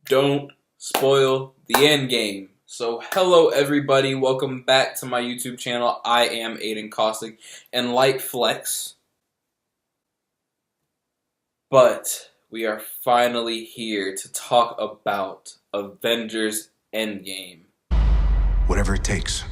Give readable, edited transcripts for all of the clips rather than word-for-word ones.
Don't spoil the end game. So hello everybody, welcome back to my YouTube channel. I am Aiden Caustic and Light Flex. But we are finally here to talk about Avengers Endgame. Whatever it takes.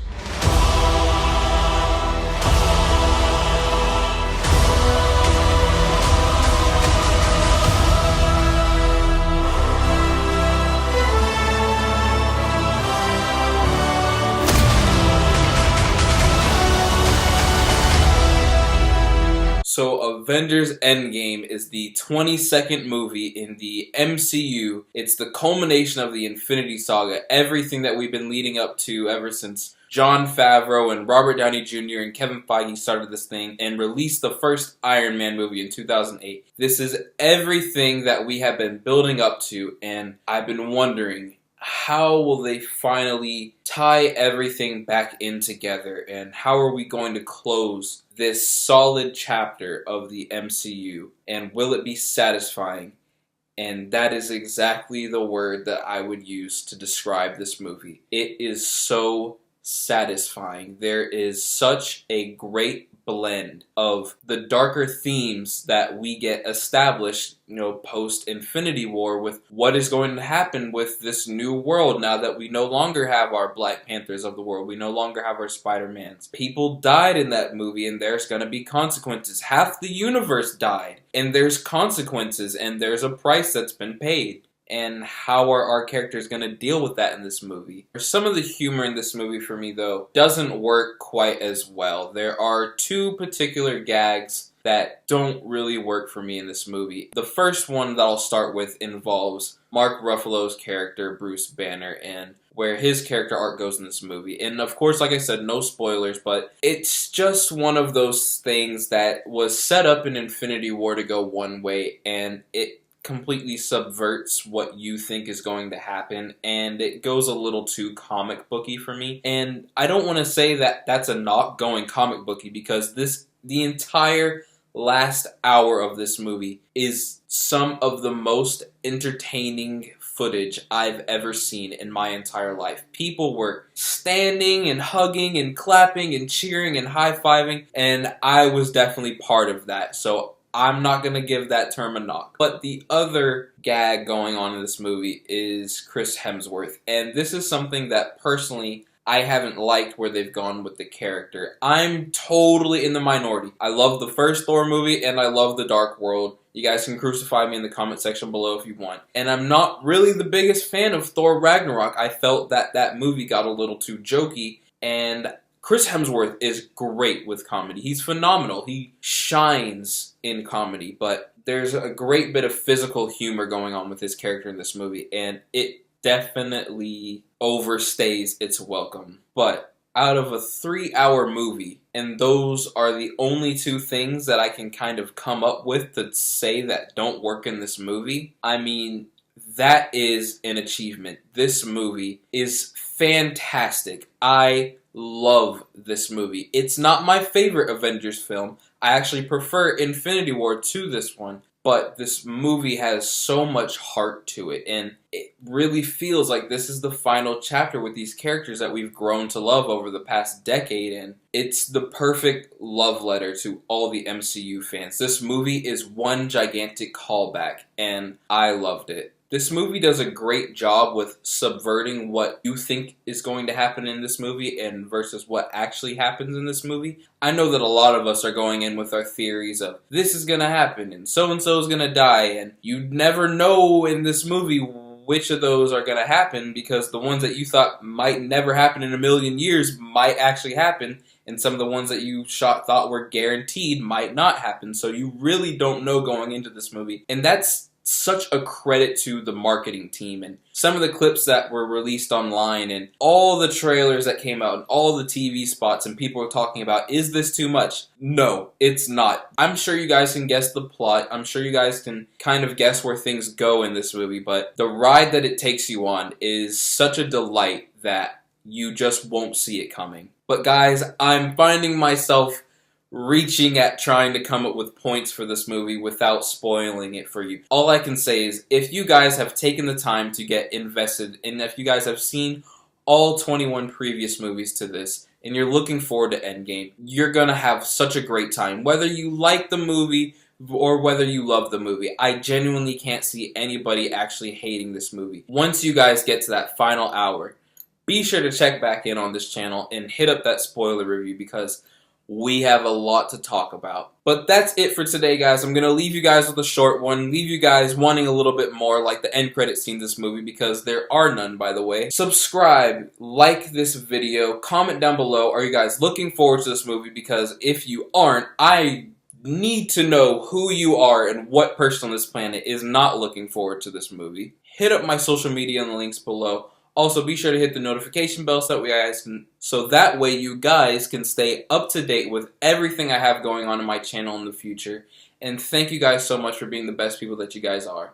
So Avengers Endgame is the 22nd movie in the MCU. It's the culmination of the Infinity Saga, everything that we've been leading up to ever since Jon Favreau and Robert Downey Jr. and Kevin Feige started this thing and released the first Iron Man movie in 2008. This is everything that we have been building up to, and I've been wondering, how will they finally tie everything back in together, and how are we going to close this solid chapter of the MCU, and will it be satisfying? And that is exactly the word that I would use to describe this movie. It is so satisfying. There is such a great blend of the darker themes that we get established, post Infinity War, with what is going to happen with this new world now that we no longer have our Black Panthers of the world. We no longer have our Spider-Mans. People died in that movie and there's going to be consequences. Half the universe died and there's consequences and there's a price that's been paid. And how are our characters going to deal with that in this movie? Some of the humor in this movie for me, though, doesn't work quite as well. There are two particular gags that don't really work for me in this movie. The first one that I'll start with involves Mark Ruffalo's character, Bruce Banner, and where his character arc goes in this movie. And of course, like I said, no spoilers, but it's just one of those things that was set up in Infinity War to go one way, and it completely subverts what you think is going to happen, and it goes a little too comic booky for me. And I don't want to say that that's a knock going comic booky, because the entire last hour of this movie is some of the most entertaining footage I've ever seen in my entire life. People were standing and hugging and clapping and cheering and high-fiving, and I was definitely part of that. So I'm not going to give that term a knock. But the other gag going on in this movie is Chris Hemsworth. And this is something that personally I haven't liked where they've gone with the character. I'm totally in the minority. I love the first Thor movie and I love The Dark World. You guys can crucify me in the comment section below if you want. And I'm not really the biggest fan of Thor Ragnarok. I felt that that movie got a little too jokey, and Chris Hemsworth is great with comedy. He's phenomenal. He shines in comedy, but there's a great bit of physical humor going on with his character in this movie, and it definitely overstays its welcome. But out of a 3-hour movie, and those are the only two things that I can kind of come up with to say that don't work in this movie, I mean, that is an achievement. This movie is fantastic. I love this movie. It's not my favorite Avengers film. I actually prefer Infinity War to this one, but this movie has so much heart to it, and it really feels like this is the final chapter with these characters that we've grown to love over the past decade, and it's the perfect love letter to all the MCU fans. This movie is one gigantic callback, and I loved it. This movie does a great job with subverting what you think is going to happen in this movie and versus what actually happens in this movie. I know that a lot of us are going in with our theories of this is going to happen and so is going to die, and you never know in this movie which of those are going to happen, because the ones that you thought might never happen in a million years might actually happen, and some of the ones that you thought were guaranteed might not happen. So you really don't know going into this movie, and that's such a credit to the marketing team. And some of the clips that were released online and all the trailers that came out and all the TV spots, and people were talking about, is this too much? No, it's not. I'm sure you guys can guess the plot. I'm sure you guys can kind of guess where things go in this movie, but the ride that it takes you on is such a delight that you just won't see it coming. But guys, I'm finding myself reaching at trying to come up with points for this movie without spoiling it for you. All I can say is, if you guys have taken the time to get invested, and if you guys have seen all 21 previous movies to this, and you're looking forward to Endgame, you're gonna have such a great time. Whether you like the movie or whether you love the movie, I genuinely can't see anybody actually hating this movie. Once you guys get to that final hour, be sure to check back in on this channel and hit up that spoiler review, because we have a lot to talk about. But that's it for today, guys. I'm going to leave you guys with a short one, leave you guys wanting a little bit more, like the end credit scene of this movie, because there are none, by the way. Subscribe, like this video, comment down below, are you guys looking forward to this movie? Because if you aren't, I need to know who you are and what person on this planet is not looking forward to this movie. Hit up my social media in the links below. Also, be sure to hit the notification bell so that way you guys can stay up to date with everything I have going on in my channel in the future. And thank you guys so much for being the best people that you guys are.